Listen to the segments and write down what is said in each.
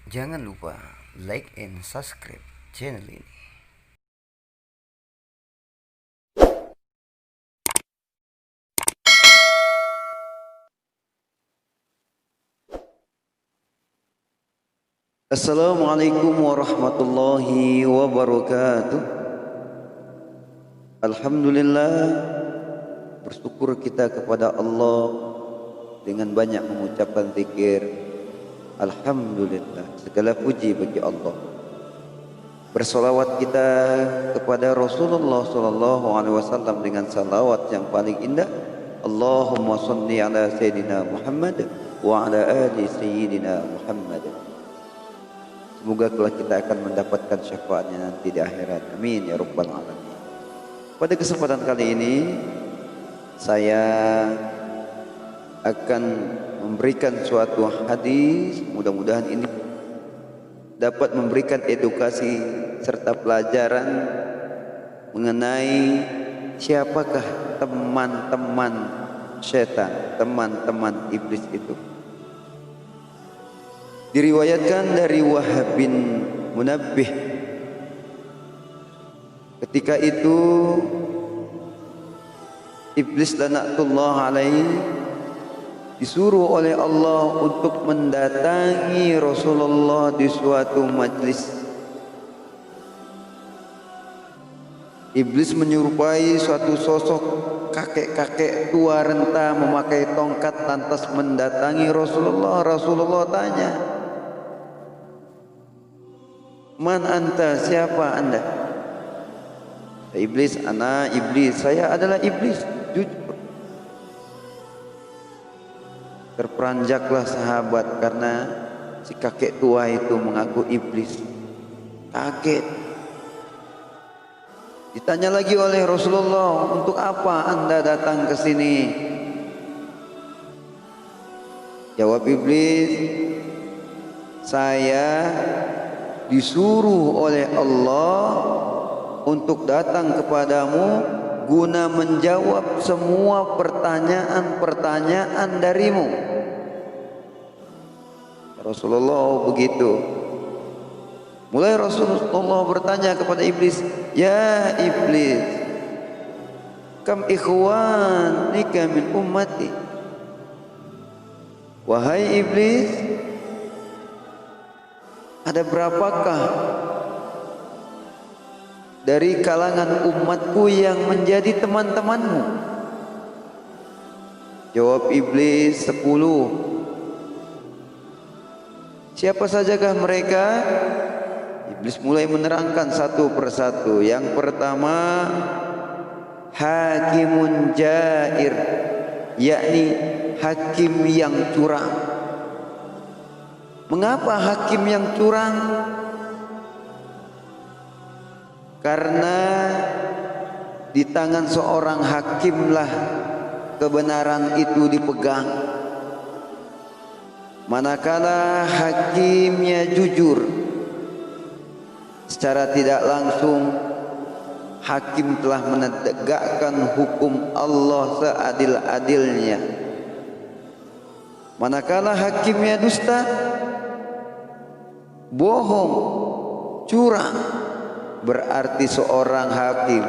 Jangan lupa like and subscribe channel ini. Assalamualaikum warahmatullahi wabarakatuh. Alhamdulillah, bersyukur kita kepada Allah dengan banyak mengucapkan zikir. Alhamdulillah, segala puji bagi Allah. Bersolawat kita kepada Rasulullah SAW dengan salawat yang paling indah. Allahumma salli ala Sayyidina Muhammad wa ala ali Sayyidina Muhammad. Semoga kelak kita akan mendapatkan syafaatnya nanti di akhirat. Amin ya rabbal alamin. Pada kesempatan kali ini saya akan memberikan suatu hadis, mudah-mudahan ini dapat memberikan edukasi serta pelajaran mengenai siapakah teman-teman setan, teman-teman iblis itu. Diriwayatkan dari Wahab bin Munabbih, ketika itu iblis laknatullah alaihi disuruh oleh Allah untuk mendatangi Rasulullah di suatu majlis. Iblis menyerupai suatu sosok kakek-kakek tua renta memakai tongkat lantas mendatangi Rasulullah. Rasulullah tanya, "Man anta, siapa anda?" Iblis, "Ana iblis, saya adalah iblis." Jujur. Terperanjaklah sahabat karena si kakek tua itu mengaku iblis. Kaget. Ditanya lagi oleh Rasulullah, "Untuk apa anda datang ke sini?" Jawab iblis, "Saya disuruh oleh Allah untuk datang kepadamu guna menjawab semua pertanyaan-pertanyaan darimu." Rasulullah begitu. Mulai Rasulullah bertanya kepada iblis, "Ya iblis, kam ikhwanika min ummati?" Wahai iblis, ada berapakah dari kalangan umatku yang menjadi teman-temanmu? Jawab iblis, 10. Siapa sajakah mereka? Iblis mulai menerangkan satu persatu. Yang pertama, hakimun jair, yakni hakim yang curang. Mengapa hakim yang curang? Karena di tangan seorang hakimlah kebenaran itu dipegang. Manakala hakimnya jujur, secara tidak langsung hakim telah menegakkan hukum Allah seadil-adilnya. Manakala hakimnya dusta, bohong, curang, berarti seorang hakim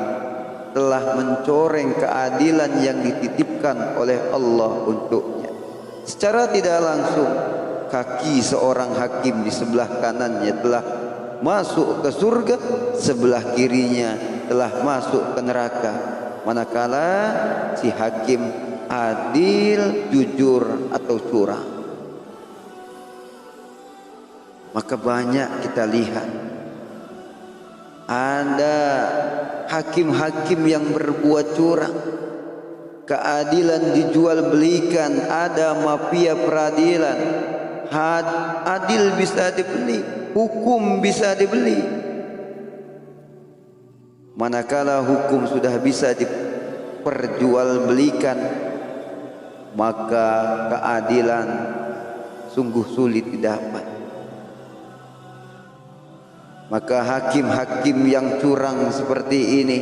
telah mencoreng keadilan yang dititipkan oleh Allah untuknya. Secara tidak langsung, kaki seorang hakim di sebelah kanannya telah masuk ke surga, sebelah kirinya telah masuk ke neraka. Manakala si hakim adil, jujur atau curang. Maka banyak kita lihat ada hakim-hakim yang berbuat curang. Keadilan dijual belikan, ada mafia peradilan. Adil bisa dibeli, hukum bisa dibeli. Manakala hukum sudah bisa diperjualbelikan, maka keadilan sungguh sulit didapat. Maka hakim-hakim yang curang seperti ini,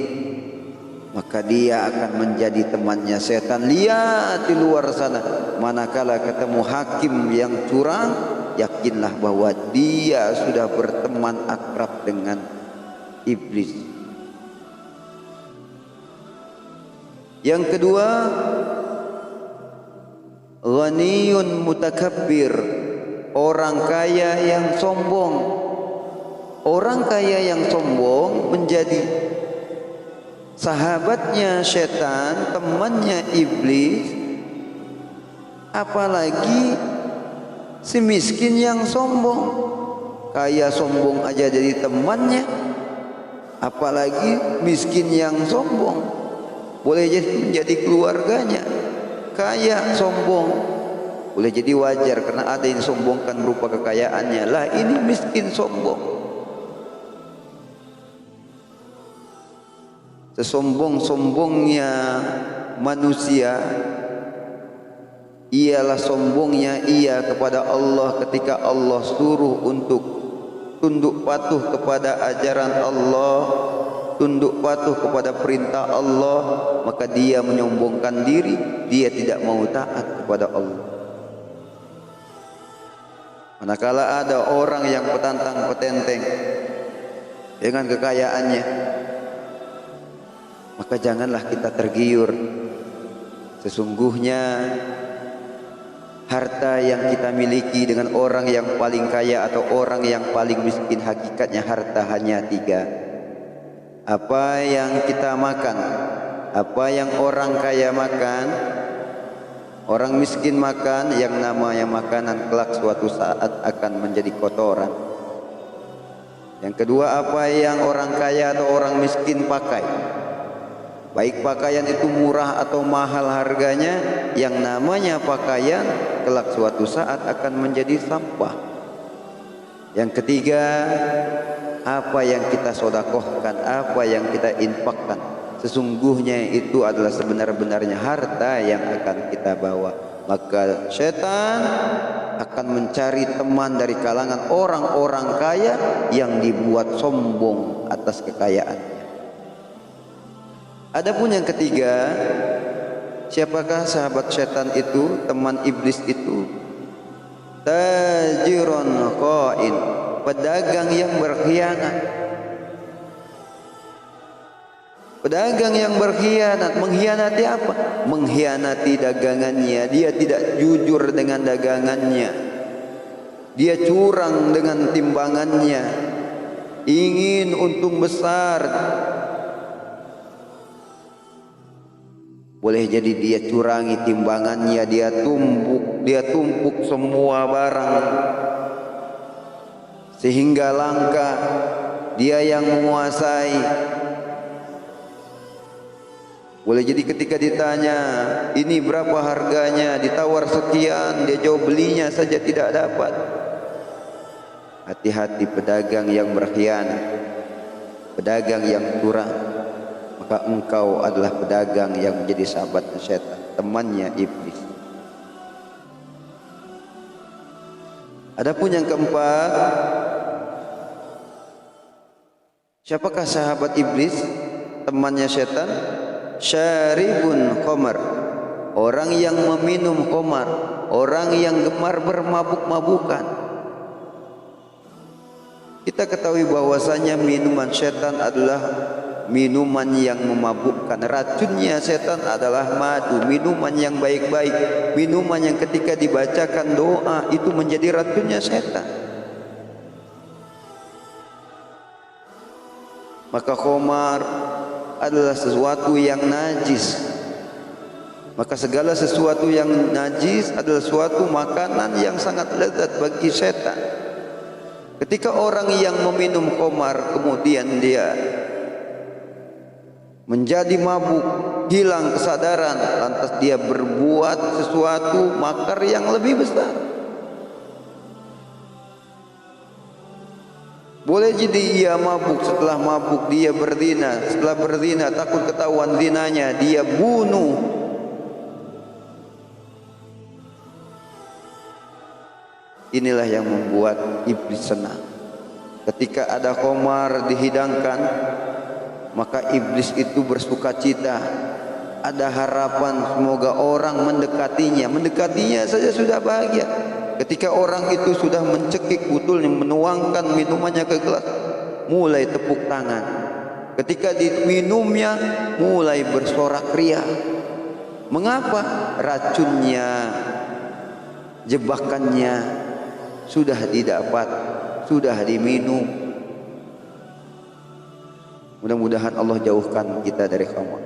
maka dia akan menjadi temannya setan. Lihat di luar sana, manakala ketemu hakim yang curang, yakinlah bahwa dia sudah berteman akrab dengan iblis. Yang kedua, ghaniyun mutakabbir, orang kaya yang sombong. Orang kaya yang sombong menjadi sahabatnya setan, temannya iblis, apalagi si miskin yang sombong. Kaya sombong aja jadi temannya, apalagi miskin yang sombong. Boleh jadi menjadi keluarganya. Kaya sombong boleh jadi wajar karena ada yang sombongkan berupa kekayaannya. Lah ini miskin sombong. Sesombong-sombongnya manusia ialah sombongnya ia kepada Allah ketika Allah suruh untuk tunduk patuh kepada ajaran Allah, tunduk patuh kepada perintah Allah, maka dia menyombongkan diri, dia tidak mau taat kepada Allah. Manakala ada orang yang petantang petenteng dengan kekayaannya, maka janganlah kita tergiur. Sesungguhnya harta yang kita miliki dengan orang yang paling kaya atau orang yang paling miskin, hakikatnya harta hanya 3. Apa yang kita makan, apa yang orang kaya makan, orang miskin makan, yang namanya makanan kelak suatu saat akan menjadi kotoran. Yang kedua, apa yang orang kaya atau orang miskin pakai, baik pakaian itu murah atau mahal harganya, yang namanya pakaian kelak suatu saat akan menjadi sampah. Yang ketiga, apa yang kita sodakohkan, apa yang kita infakkan, sesungguhnya itu adalah sebenar-benarnya harta yang akan kita bawa. Maka setan akan mencari teman dari kalangan orang-orang kaya yang dibuat sombong atas kekayaan. Adapun yang ketiga, siapakah sahabat setan itu, teman iblis itu? Tajirun kha'in, pedagang yang berkhianat. Pedagang yang berkhianat, mengkhianati apa? Mengkhianati dagangannya. Dia tidak jujur dengan dagangannya. Dia curang dengan timbangannya. Ingin untung besar. Boleh jadi dia curangi timbangannya, dia tumpuk semua barang sehingga langka, dia yang menguasai. Boleh jadi ketika ditanya, ini berapa harganya, ditawar sekian, dia jawab belinya saja tidak dapat. Hati-hati pedagang yang berkhianat, pedagang yang curang, maka engkau adalah pedagang yang menjadi sahabat setan, temannya iblis. Adapun yang keempat, siapakah sahabat iblis, temannya setan? Syaribun khamar, orang yang meminum khamar, orang yang gemar bermabuk-mabukan. Kita ketahui bahwasanya minuman setan adalah minuman yang memabukkan. Racunnya setan adalah madu, minuman yang baik-baik, minuman yang ketika dibacakan doa itu menjadi racunnya setan. Maka khamar adalah sesuatu yang najis. Maka segala sesuatu yang najis adalah suatu makanan yang sangat lezat bagi setan. Ketika orang yang meminum khamar kemudian dia menjadi mabuk, hilang kesadaran, lantas dia berbuat sesuatu makar yang lebih besar. Boleh jadi ia mabuk, setelah mabuk dia berzina, setelah berzina takut ketahuan zinanya dia bunuh. Inilah yang membuat iblis senang. Ketika ada khamar dihidangkan, maka iblis itu bersukacita. Ada harapan semoga orang mendekatinya. Mendekatinya saja sudah bahagia. ketika orang itu sudah mencekik botolnya, menuangkan minumannya ke gelas, mulai tepuk tangan. Ketika diminumnya, mulai bersorak ria. Mengapa? Racunnya, jebakannya sudah didapat, sudah diminum. Mudah-mudahan Allah jauhkan kita dari khamar.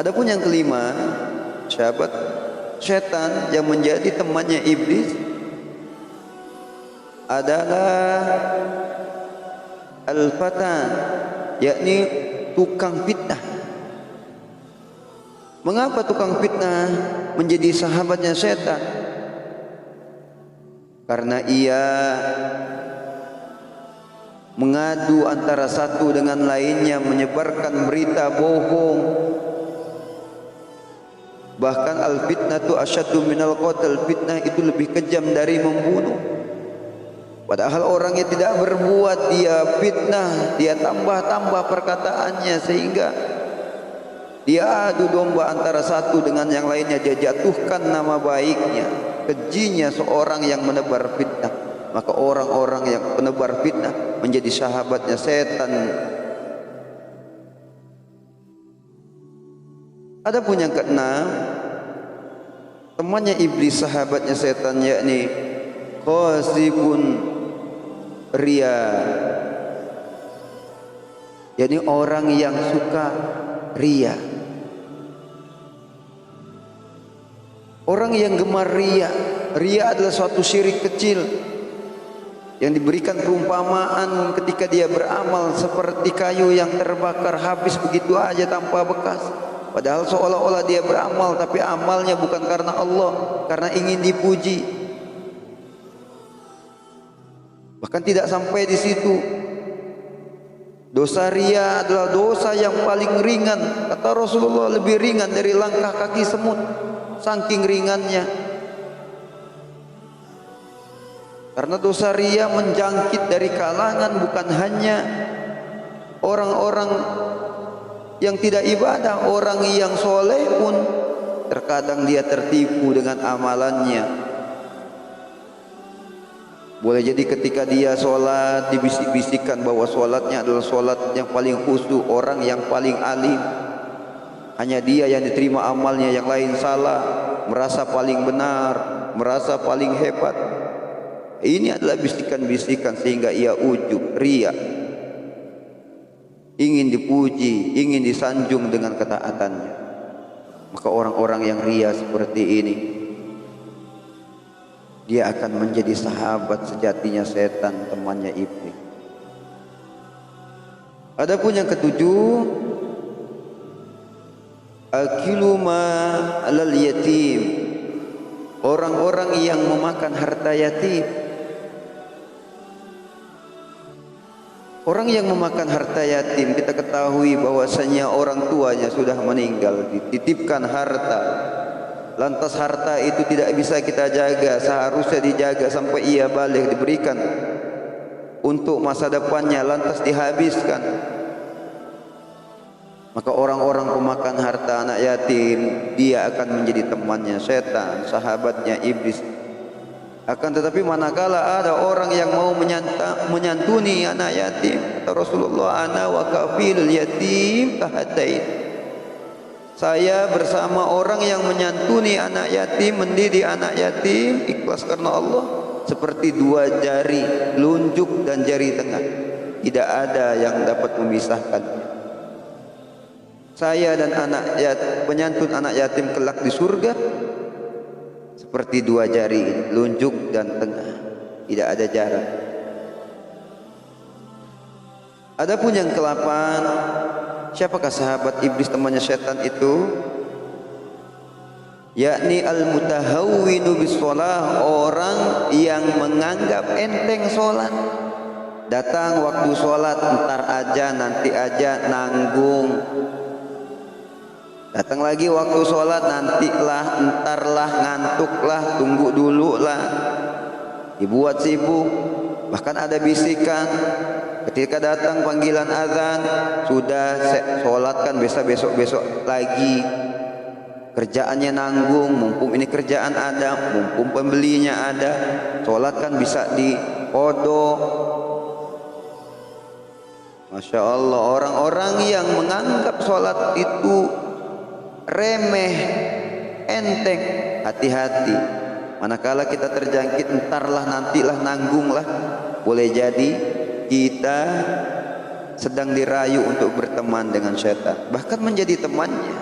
Adapun yang kelima, sahabat, setan yang menjadi temannya iblis adalah al-fatan, yakni tukang fitnah. Mengapa tukang fitnah menjadi sahabatnya setan? Karena ia mengadu antara satu dengan lainnya, menyebarkan berita bohong. Bahkan al-fitnatu asyaddu minal qatl, fitnah itu lebih kejam dari membunuh. Padahal orang yang tidak berbuat, dia fitnah, dia tambah-tambah perkataannya sehingga dia adu domba antara satu dengan yang lainnya, dia jatuhkan nama baiknya, kejinya seorang yang menebar fitnah. Maka orang-orang yang menebar fitnah menjadi sahabatnya setan. Adapun yang keenam, temannya iblis, sahabatnya setan, yakni qasibun ria, yakni orang yang suka ria, orang yang gemar ria. Ria adalah suatu syirik kecil yang diberikan perumpamaan ketika dia beramal seperti kayu yang terbakar habis begitu aja tanpa bekas. Padahal seolah-olah dia beramal, tapi amalnya bukan karena Allah, karena ingin dipuji. Bahkan tidak sampai di situ. Dosa ria adalah dosa yang paling ringan. Kata Rasulullah, lebih ringan dari langkah kaki semut, saking ringannya. Karena dosa ria menjangkit dari kalangan bukan hanya orang-orang yang tidak ibadah, orang yang soleh pun terkadang dia tertipu dengan amalannya. Boleh jadi ketika dia sholat, dibisik-bisikkan bahwa sholatnya adalah sholat yang paling khusyuk, orang yang paling alim. Hanya dia yang diterima amalnya, yang lain salah, merasa paling benar, merasa paling hebat. Ini adalah bisikan-bisikan sehingga ia ujub, ria, ingin dipuji, ingin disanjung dengan ketaatannya. Maka orang-orang yang ria seperti ini, dia akan menjadi sahabat sejatinya setan, temannya iblis. Adapun yang ketujuh, akilu ma alal yatim, orang-orang yang memakan harta yatim. Orang yang memakan harta yatim, kita ketahui bahwasanya orang tuanya sudah meninggal, dititipkan harta. Lantas harta itu tidak bisa kita jaga, seharusnya dijaga sampai ia balik, diberikan untuk masa depannya, lantas dihabiskan. Maka orang-orang pemakan harta anak yatim, dia akan menjadi temannya setan, sahabatnya iblis. Akan tetapi manakala ada orang yang mau menyantuni anak yatim, kata Rasulullah, ana wa kafilul yatim kahatain, saya bersama orang yang menyantuni anak yatim, mendidik anak yatim ikhlas karena Allah, seperti dua jari telunjuk dan jari tengah, tidak ada yang dapat memisahkan. Saya dan penyantun anak yatim kelak di surga seperti dua jari, telunjuk dan tengah, tidak ada jarak. Adapun yang ke-8, siapakah sahabat iblis temannya setan itu? Yakni al-mutahawwinu bis-shalah, orang yang menganggap enteng sholat. Datang waktu sholat, entar aja, nanti aja, nanggung. Datang lagi waktu sholat, nantilah, entarlah, ngantuklah, tunggu dulu lah, dibuat sibuk. Bahkan ada bisikan ketika datang panggilan azan, sudah sholat kan besok lagi. kerjaannya nanggung, mumpung ini kerjaan ada, mumpung pembelinya ada, sholat kan bisa dikodok. Masya Allah, orang-orang yang menganggap sholat itu remeh, enteng, hati-hati. Manakala kita terjangkit, entarlah, nantilah, nanggunglah, boleh jadi kita sedang dirayu untuk berteman dengan syaitan, bahkan menjadi temannya.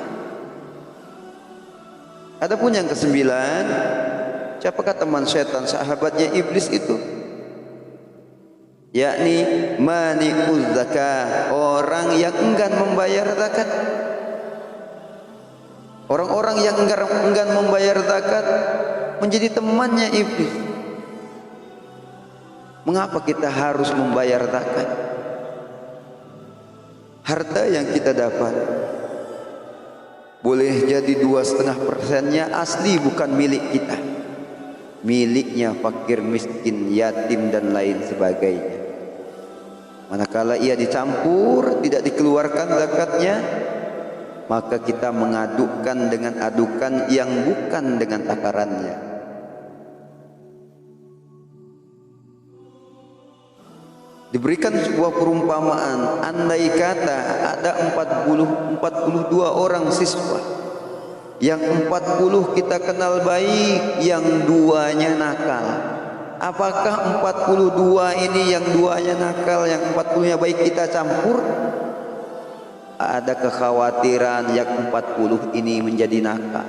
Adapun yang kesembilan, siapakah teman syaitan? Sahabatnya iblis itu, yakni mani'uz zakah, orang yang enggan membayar zakat. Orang-orang yang enggan membayar zakat menjadi temannya iblis. Mengapa kita harus membayar zakat? Harta yang kita dapat boleh jadi 2,5%-nya asli bukan milik kita, miliknya fakir, miskin, yatim dan lain sebagainya. Manakala ia dicampur, tidak dikeluarkan zakatnya, maka kita mengadukan dengan adukan yang bukan dengan takarannya. Diberikan sebuah perumpamaan, andai kata ada 42 orang siswa, yang 40 kita kenal baik, yang 2-nya nakal. Apakah 42 ini yang 2-nya nakal, yang 40-nya baik kita campur? Ada kekhawatiran yang 40 ini menjadi nakal,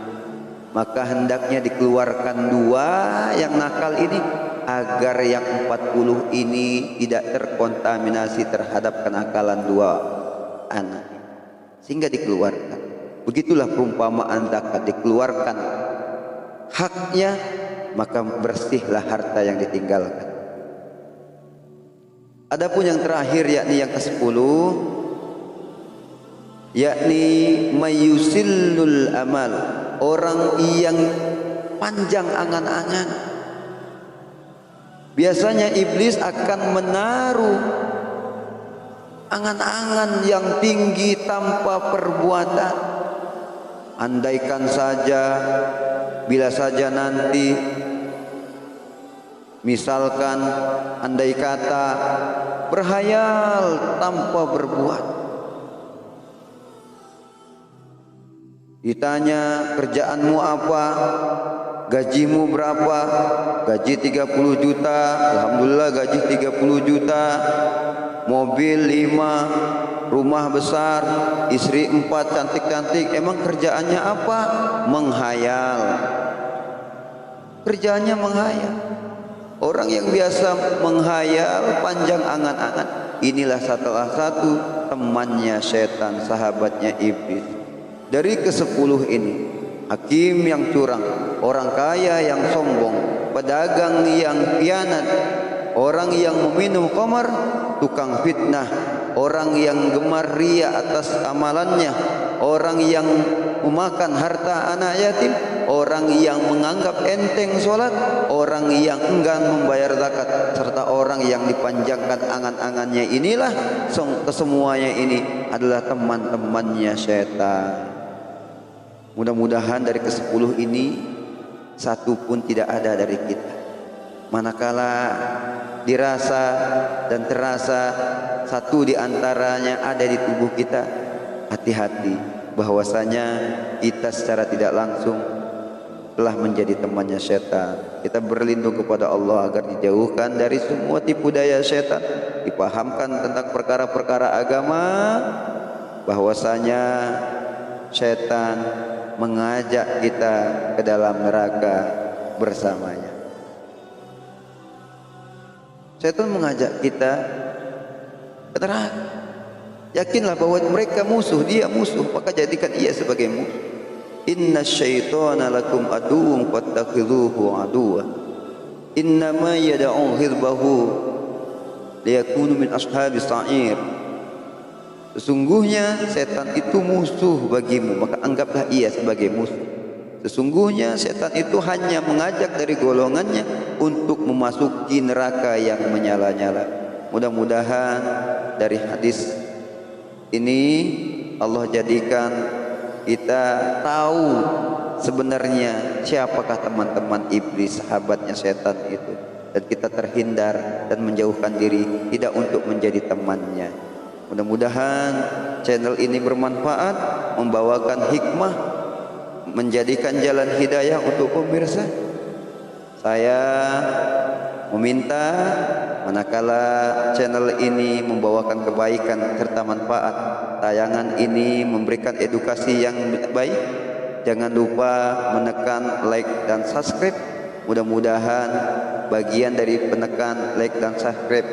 maka hendaknya dikeluarkan 2 yang nakal ini, agar yang 40 ini tidak terkontaminasi terhadap kenakalan 2 anak, sehingga dikeluarkan. Begitulah perumpamaan zakat, dikeluarkan haknya, maka bersihlah harta yang ditinggalkan. Adapun yang terakhir, yakni yang ke-10, yakni mayusillul amal, orang yang panjang angan-angan. Biasanya iblis akan menaruh angan-angan yang tinggi tanpa perbuatan. Andaikan saja, bila saja nanti, misalkan andai kata, berhayal tanpa berbuat. Ditanya kerjaanmu apa, gajimu berapa, gaji 30 juta, alhamdulillah gaji 30 juta, mobil 5, rumah besar, istri 4 cantik-cantik. Emang kerjaannya apa? Menghayal. Kerjaannya menghayal. Orang yang biasa menghayal, panjang angan-angan, inilah salah satu temannya setan, sahabatnya iblis. Dari ke-10 ini, hakim yang curang, orang kaya yang sombong, pedagang yang khianat, orang yang meminum khamar, tukang fitnah, orang yang gemar ria atas amalannya, orang yang memakan harta anak yatim, orang yang menganggap enteng sholat, orang yang enggan membayar zakat, serta orang yang dipanjangkan angan-angannya. Inilah kesemuanya ini adalah teman-temannya syaitan. Mudah-mudahan dari ke-10 ini satu pun tidak ada dari kita. Manakala dirasa dan terasa satu di antaranya ada di tubuh kita, hati-hati bahwasanya kita secara tidak langsung telah menjadi temannya syaitan. Kita berlindung kepada Allah agar dijauhkan dari semua tipu daya syaitan, dipahamkan tentang perkara-perkara agama, bahwasanya syaitan mengajak kita ke dalam neraka bersamanya. Syaitan mengajak kita ke neraka. Yakinlah bahwa mereka musuh, dia musuh, maka jadikan ia sebagai musuh. Inna syaitana lakum aduwwun fattakhidhuhu aduwwa. Innama yad'u hizbahu liyakunu min ashabis sa'ir. Sesungguhnya setan itu musuh bagimu, maka anggaplah ia sebagai musuh. Sesungguhnya setan itu hanya mengajak dari golongannya untuk memasuki neraka yang menyala-nyala. Mudah-mudahan dari hadis ini Allah jadikan kita tahu sebenarnya siapakah teman-teman iblis, sahabatnya setan itu, dan kita terhindar dan menjauhkan diri tidak untuk menjadi temannya. Mudah-mudahan channel ini bermanfaat, membawakan hikmah, menjadikan jalan hidayah untuk pemirsa. Saya meminta manakala channel ini membawakan kebaikan serta manfaat, tayangan ini memberikan edukasi yang baik, jangan lupa menekan like dan subscribe. Mudah-mudahan bagian dari penekan like dan subscribe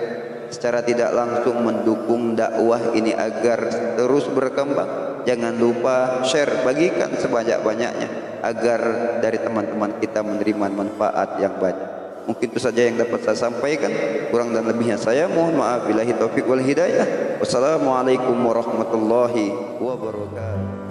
secara tidak langsung mendukung dakwah ini agar terus berkembang. Jangan lupa share, bagikan sebanyak-banyaknya agar dari teman-teman kita menerima manfaat yang banyak. Mungkin itu saja yang dapat saya sampaikan. Kurang dan lebihnya saya mohon maaf. Billahi taufiq wal hidayah. Wassalamualaikum warahmatullahi wabarakatuh.